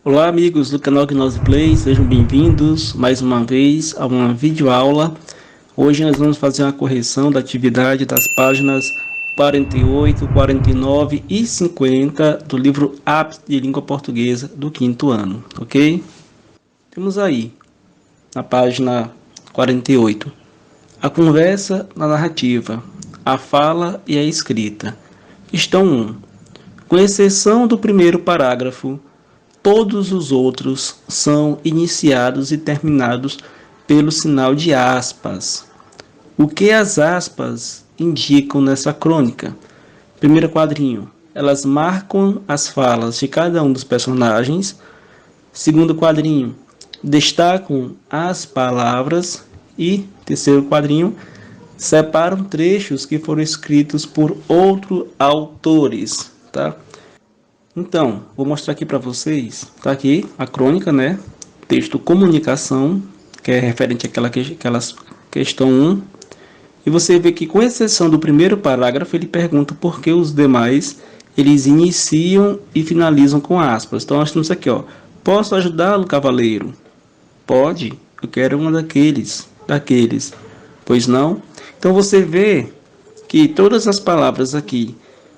Olá amigos do canal Gnose Play, sejam bem-vindos mais uma vez a uma videoaula. Hoje nós vamos fazer uma correção da atividade das páginas 48, 49 e 50 do livro Apto de Língua Portuguesa do quinto ano, ok? Temos aí, na página 48, a conversa na narrativa, a fala e a escrita. Questão 1. Com exceção do primeiro parágrafo, todos os outros são iniciados e terminados pelo sinal de aspas. O que as aspas indicam nessa crônica? Primeiro quadrinho, elas marcam as falas de cada um dos personagens. Segundo quadrinho, destacam as palavras. E terceiro quadrinho, separam trechos que foram escritos por outros autores, tá? Então, vou mostrar aqui para vocês, tá aqui a crônica, né? Texto comunicação, que é referente àquela questão 1. E você vê que, com exceção do primeiro parágrafo, ele pergunta por que os demais, eles iniciam e finalizam com aspas. Então, nós temos aqui, ó, posso ajudá-lo, cavaleiro? Pode, eu quero uma daqueles. Pois não? Então, você vê que todas as palavras aqui,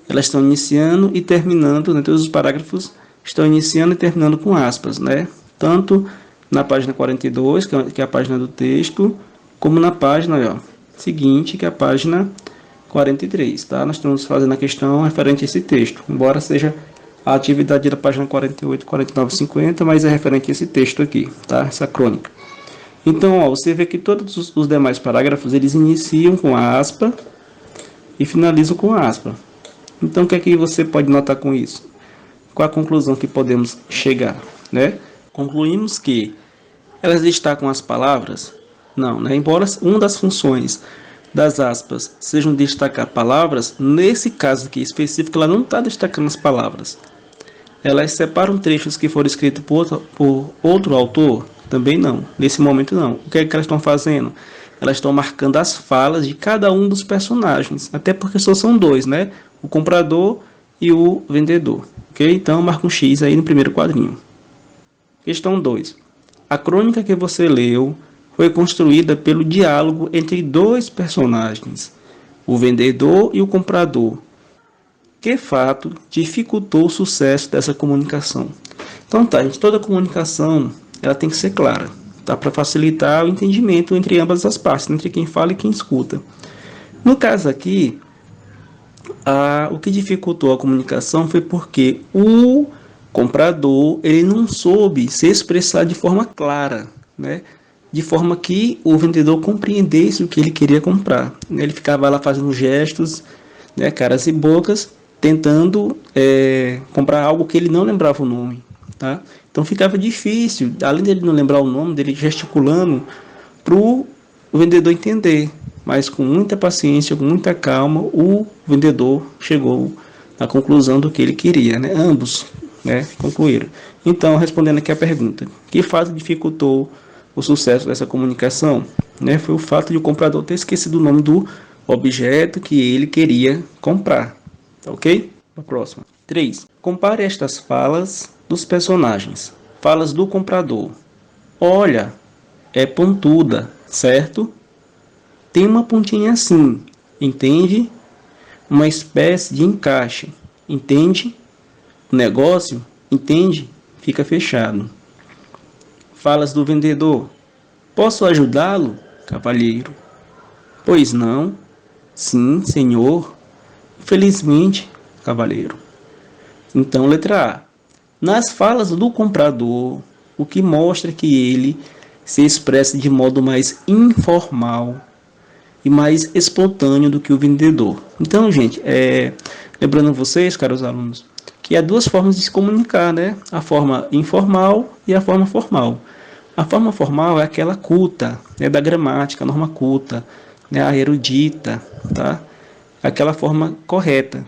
elas estão iniciando e terminando, né? Todos os parágrafos estão iniciando e terminando com aspas, né? Tanto na página 42, que é a página do texto, como na página, ó, seguinte, que é a página 43, tá? Nós estamos fazendo a questão referente a esse texto, embora seja a atividade da página 48, 49 e 50, mas é referente a esse texto aqui, tá? Essa crônica. Então, ó, você vê que todos os demais parágrafos, eles iniciam com a aspa e finalizam com a aspa. Então, o que é que você pode notar com isso? Qual a conclusão que podemos chegar, né? Concluímos que elas destacam as palavras? Não, né? Embora uma das funções das aspas sejam destacar palavras, nesse caso aqui específico, ela não está destacando as palavras. Elas separam trechos que foram escritos por outro autor? Também não. Nesse momento, não. O que é que elas estão fazendo? Elas estão marcando as falas de cada um dos personagens. Até porque só são dois, né? O comprador e o vendedor. Ok? Então, marca um X aí no primeiro quadrinho. Questão 2. A crônica que você leu foi construída pelo diálogo entre dois personagens, o vendedor e o comprador. Que fato dificultou o sucesso dessa comunicação? Então, tá, gente, toda comunicação ela tem que ser clara, tá? Para facilitar o entendimento entre ambas as partes, entre quem fala e quem escuta. No caso aqui, o que dificultou a comunicação foi porque o comprador ele não soube se expressar de forma clara, né? De forma que o vendedor compreendesse o que ele queria comprar. Ele ficava lá fazendo gestos, né, caras e bocas, tentando comprar algo que ele não lembrava o nome, tá? Então ficava difícil, além dele não lembrar o nome, dele gesticulando para o vendedor entender. Mas com muita paciência, com muita calma, o vendedor chegou à conclusão do que ele queria, né? Ambos, né, concluíram. Então, respondendo aqui a pergunta, que fato dificultou o sucesso dessa comunicação? Né? Foi o fato de o comprador ter esquecido o nome do objeto que ele queria comprar. Tá ok? Na próxima. 3. Compare estas falas dos personagens. Falas do comprador. Olha, é pontuda, certo? Tem uma pontinha assim, entende? Uma espécie de encaixe, entende? O negócio, entende? Fica fechado. Falas do vendedor. Posso ajudá-lo, cavalheiro? Pois não. Sim, senhor. Infelizmente, cavalheiro. Então, letra A. Nas falas do comprador, o que mostra que ele se expressa de modo mais informal e mais espontâneo do que o vendedor. Então, gente, lembrando vocês, caros alunos, que há duas formas de se comunicar, né? A forma informal e a forma formal. A forma formal é aquela culta, né, da gramática, a norma culta, né, a erudita, tá? Aquela forma correta.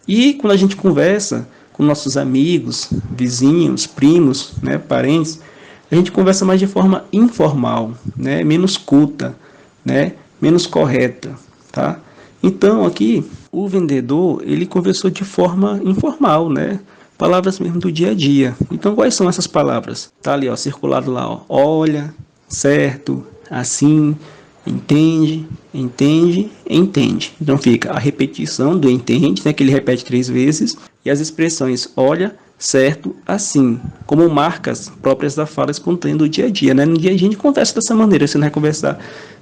E quando a gente conversa com nossos amigos, vizinhos, primos, né, parentes, a gente conversa mais de forma informal, né, menos culta, né, menos correta, tá? Então aqui o vendedor ele conversou de forma informal, né? palavras mesmo do dia a dia. Então, quais são essas palavras? Tá ali, ó, circulado lá, ó, olha, certo, assim, entende, entende, entende. Então fica a repetição do entende, né, que ele repete 3 vezes, e as expressões olha, certo, assim, como marcas próprias da fala espontânea do dia a dia, né? No dia a dia a gente conversa dessa maneira, você não vai conversar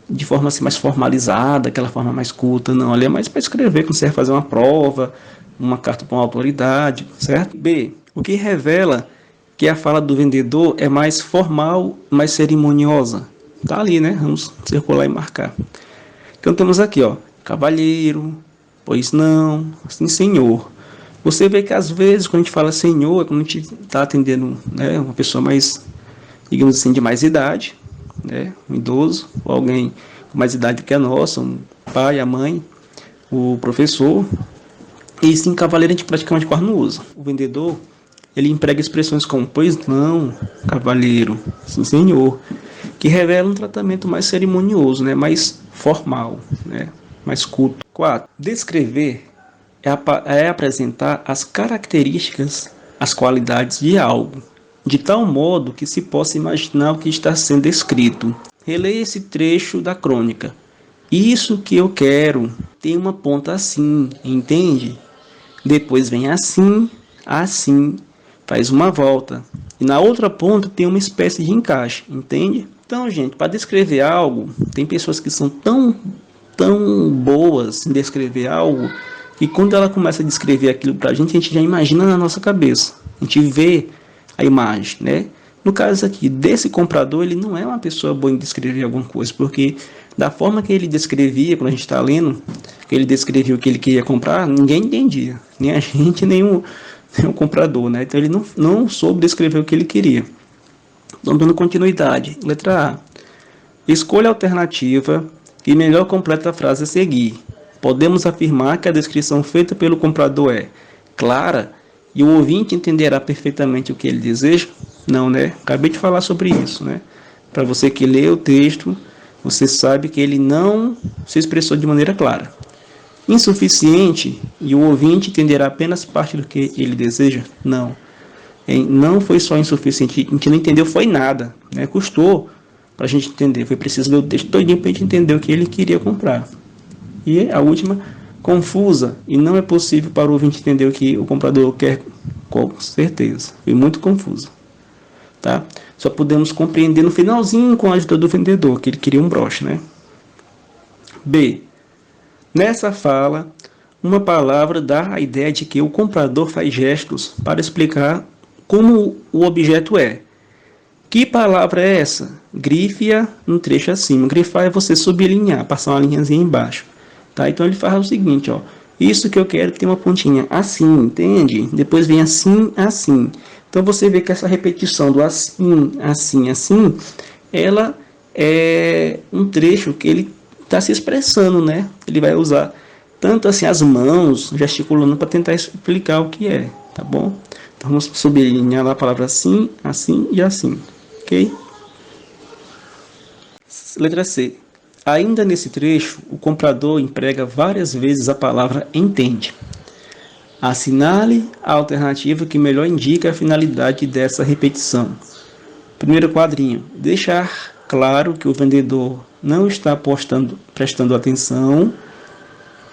de forma assim mais formalizada, aquela forma mais culta, não, ali é mais para escrever, quando você vai fazer uma prova, uma carta para uma autoridade, certo? B, o que revela que a fala do vendedor é mais formal, mais cerimoniosa. Tá ali, né? Vamos circular e marcar. Então temos aqui, ó, cavalheiro, pois não, assim, senhor. Você vê que às vezes quando a gente fala senhor, é quando a gente está atendendo, né, uma pessoa mais, digamos assim, de mais idade, né, um idoso, ou alguém com mais idade que a nossa, um pai, a mãe, o professor. E sim, cavaleiro a gente praticamente quase não usa. O vendedor, ele emprega expressões como pois não, cavalheiro, sim senhor, que revela um tratamento mais cerimonioso, né, mais formal, né, mais culto. 4. Descrever é apresentar as características, as qualidades de algo, de tal modo que se possa imaginar o que está sendo escrito. Releia esse trecho da crônica. Isso que eu quero tem uma ponta assim, entende? Depois vem assim, assim, faz uma volta. E na outra ponta tem uma espécie de encaixe, entende? Então, gente, para descrever algo, tem pessoas que são tão boas em descrever algo, que quando ela começa a descrever aquilo para a gente já imagina na nossa cabeça. A gente vê a imagem, né? No caso aqui, desse comprador, ele não é uma pessoa boa em descrever alguma coisa, porque da forma que ele descrevia, quando a gente está lendo, que ele descrevia o que ele queria comprar, ninguém entendia, nem a gente, nem o comprador, né? Então ele não soube descrever o que ele queria. Então, dando continuidade. Letra A. Escolha a alternativa que melhor completa a frase a seguir. Podemos afirmar que a descrição feita pelo comprador é clara e o ouvinte entenderá perfeitamente o que ele deseja? Não, né? Acabei de falar sobre isso, né? Para você que lê o texto, você sabe que ele não se expressou de maneira clara. Insuficiente e o ouvinte entenderá apenas parte do que ele deseja? Não. Não foi só insuficiente, a gente não entendeu, foi nada, né? Custou para a gente entender, foi preciso ler o texto todinho para a gente entender o que ele queria comprar. E a última, confusa, e não é possível para o ouvinte entender o que o comprador quer, com certeza, foi muito confusa, tá? Só podemos compreender no finalzinho com a ajuda do vendedor, que ele queria um broche, né? B. Nessa fala, uma palavra dá a ideia de que o comprador faz gestos para explicar como o objeto é. Que palavra é essa? Grife-a no trecho acima. Grifar é você sublinhar, passar uma linhazinha embaixo. Tá? Então ele faz o seguinte, ó. Isso que eu quero tem uma pontinha assim, entende? Depois vem assim, assim. Então você vê que essa repetição do assim, assim, assim, ela é um trecho que ele está se expressando, né? Ele vai usar tanto assim as mãos, gesticulando para tentar explicar o que é, tá bom? Então vamos sublinhar a palavra assim, assim e assim, ok? Letra C. Ainda nesse trecho, o comprador emprega várias vezes a palavra entende. Assinale a alternativa que melhor indica a finalidade dessa repetição. Primeiro quadrinho. Deixar claro que o vendedor não está prestando atenção.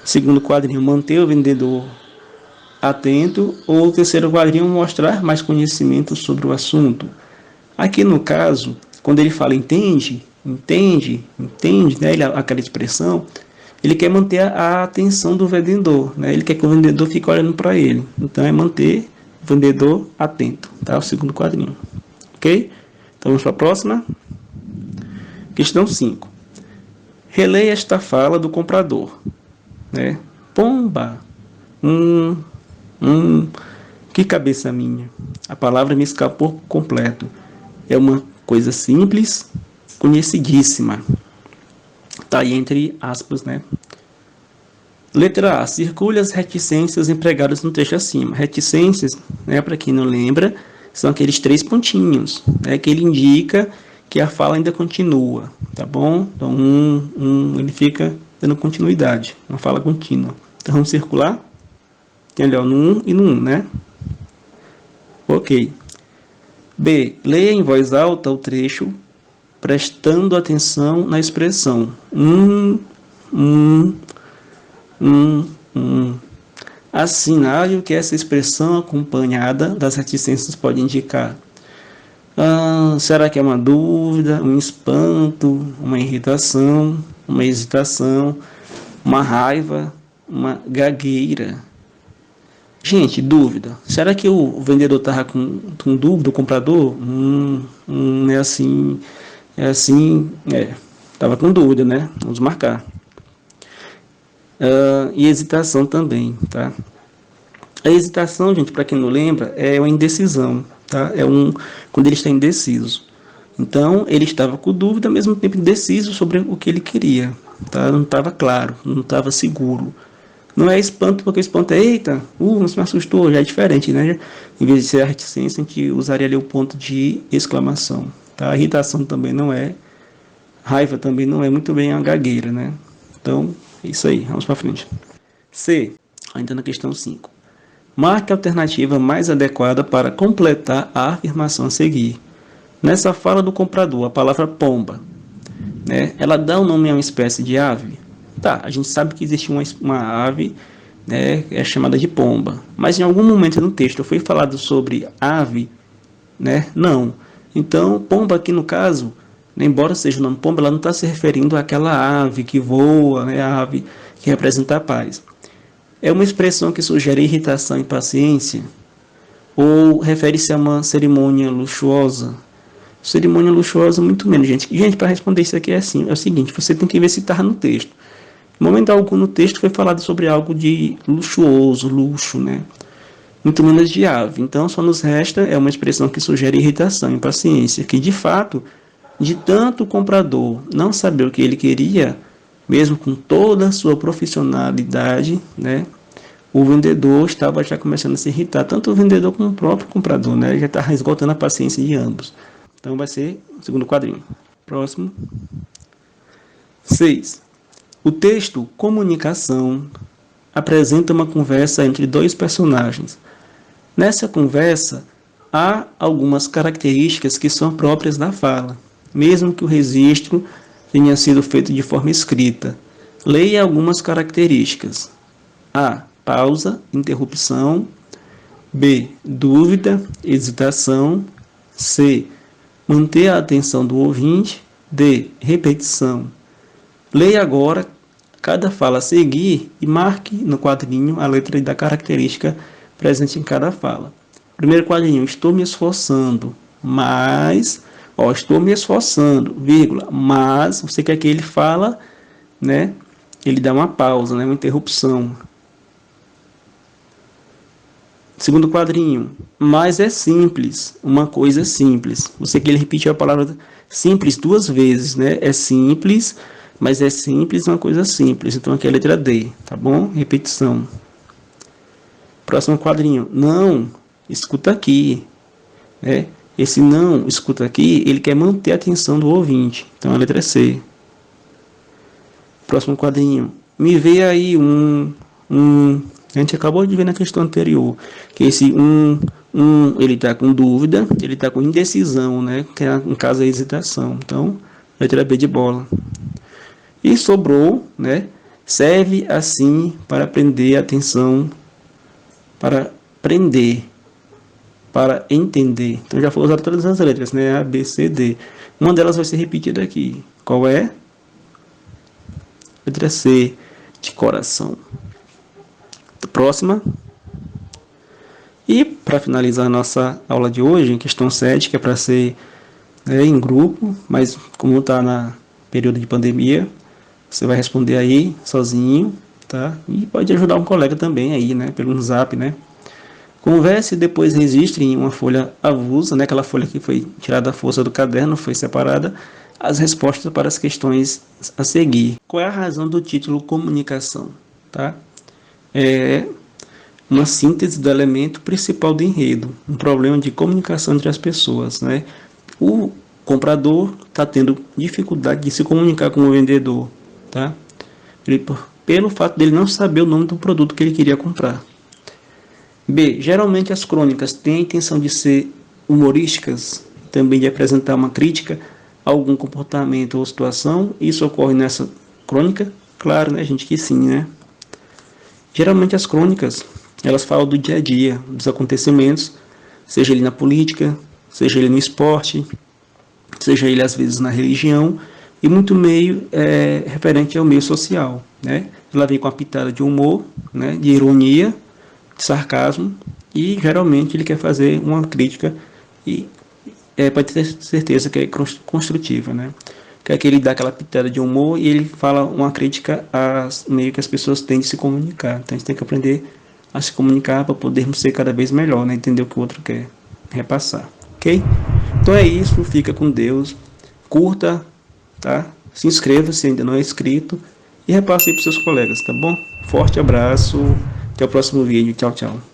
Segundo quadrinho. Manter o vendedor atento. Ou terceiro quadrinho. Mostrar mais conhecimento sobre o assunto. Aqui no caso, quando ele fala entende, né, aquela expressão, ele quer manter a atenção do vendedor, né? Ele quer que o vendedor fique olhando para ele. Então é manter o vendedor atento, tá? O segundo quadrinho, ok? Então vamos para a próxima. Questão 5. Releia esta fala do comprador, né? Pomba, que cabeça minha. A palavra me escapou por completo. É uma coisa simples, conhecidíssima. Está aí entre aspas, né? Letra A. Circule as reticências empregadas no trecho acima. Reticências, né, para quem não lembra, são aqueles 3 pontinhos, né, que ele indica que a fala ainda continua, tá bom? Então, ele fica dando continuidade, uma fala contínua. Então, vamos circular. Tem ali, ó, no 1 e no 1, né? Ok. B. Leia em voz alta o trecho, prestando atenção na expressão hum, hum. Assinale o que essa expressão acompanhada das reticências pode indicar. Será que é uma dúvida, um espanto, uma irritação, uma hesitação, uma raiva, uma gagueira? Gente, dúvida. Será que o vendedor estava com dúvida, o comprador? É assim, Estava com dúvida, né? Vamos marcar. E hesitação também, tá? A hesitação, gente, para quem não lembra, é uma indecisão, tá? Quando ele está indeciso. Então, ele estava com dúvida, ao mesmo tempo indeciso sobre o que ele queria, tá? Não estava claro, não estava seguro. Não é espanto, porque espanto é, eita, você me assustou, já é diferente, né? Em vez de ser a reticência, a gente usaria ali o ponto de exclamação, tá? A irritação também não é, raiva também não é, muito bem a gagueira, né? Então, é isso aí, vamos para frente. C, ainda na questão 5. Marque a alternativa mais adequada para completar a afirmação a seguir. Nessa fala do comprador, a palavra pomba, né, ela dá o nome a uma espécie de ave? Tá, a gente sabe que existe uma ave, né, é chamada de pomba. Mas em algum momento no texto foi falado sobre ave, né? Não. Então, pomba aqui no caso, embora seja o nome pomba, ela não está se referindo àquela ave que voa, né, a ave que representa a paz. É uma expressão que sugere irritação e impaciência? Ou refere-se a uma cerimônia luxuosa? Cerimônia luxuosa, muito menos, gente. Gente, para responder isso aqui é assim, é o seguinte, você tem que ver se está no texto. No momento algum no texto foi falado sobre algo de luxuoso, luxo, né? Muito menos de ave. Então, só nos resta é uma expressão que sugere irritação e impaciência, que de fato, de tanto o comprador não saber o que ele queria, mesmo com toda a sua profissionalidade, né? O vendedor estava já começando a se irritar, tanto o vendedor como o próprio comprador, né? Já estava esgotando a paciência de ambos. Então vai ser o segundo quadrinho. Próximo. 6. O texto comunicação apresenta uma conversa entre dois personagens. Nessa conversa, há algumas características que são próprias da fala, mesmo que o registro tenha sido feito de forma escrita. Leia algumas características. A. Pausa, interrupção. B. Dúvida, hesitação. C. Manter a atenção do ouvinte. D. Repetição. Leia agora cada fala a seguir e marque no quadrinho a letra da característica presente em cada fala. Primeiro quadrinho, estou me esforçando, mas, estou me esforçando, vírgula, mas, você quer que ele fala, né? Ele dá uma pausa, né? Uma interrupção. Segundo quadrinho, mas é simples, uma coisa simples. Você quer que ele repetiu a palavra simples 2 vezes, né? É simples, mas é simples, uma coisa simples. Então aqui é a letra D, tá bom? Repetição. Próximo quadrinho, não, escuta aqui, né? Esse não, escuta aqui, ele quer manter a atenção do ouvinte. Então a letra é C. Próximo quadrinho, me vê aí a gente acabou de ver na questão anterior, que esse ele está com dúvida, ele está com indecisão, né? Que é, no caso, a hesitação. Então, letra B de bola. E sobrou, né? Serve assim para prender a atenção, para prender, para entender. Então, já foi usado todas as letras, né? A, B, C, D. Uma delas vai ser repetida aqui. Qual é? Letra C, de coração. Próxima. E para finalizar a nossa aula de hoje, em questão 7, que é para ser em grupo, mas como está na período de pandemia, você vai responder aí sozinho, tá? E pode ajudar um colega também aí, né? Pelo Zap, né? Converse e depois registre em uma folha avulsa, né? Aquela folha que foi tirada da força do caderno, foi separada, as respostas para as questões a seguir. Qual é a razão do título comunicação, tá? É uma síntese do elemento principal do enredo, um problema de comunicação entre as pessoas, né? O comprador está tendo dificuldade de se comunicar com o vendedor, tá? Pelo fato dele não saber o nome do produto que ele queria comprar. B. Geralmente as crônicas têm a intenção de ser humorísticas, também de apresentar uma crítica a algum comportamento ou situação. Isso ocorre nessa crônica? Claro, né, gente, que sim, né? Geralmente as crônicas, elas falam do dia a dia, dos acontecimentos, seja ele na política, seja ele no esporte, seja ele às vezes na religião, e muito meio referente ao meio social, né? Ela vem com a pitada de humor, né, de ironia, de sarcasmo, e geralmente ele quer fazer uma crítica e pode ter certeza que é construtiva, né? Que é que ele dá aquela pitada de humor e ele fala uma crítica às meio que as pessoas têm de se comunicar. Então a gente tem que aprender a se comunicar para podermos ser cada vez melhor, né? Entender o que o outro quer repassar, ok? Então é isso, fica com Deus, curta, tá? Se inscreva se ainda não é inscrito e repasse aí para seus colegas, tá bom? Forte abraço, até o próximo vídeo, tchau, tchau.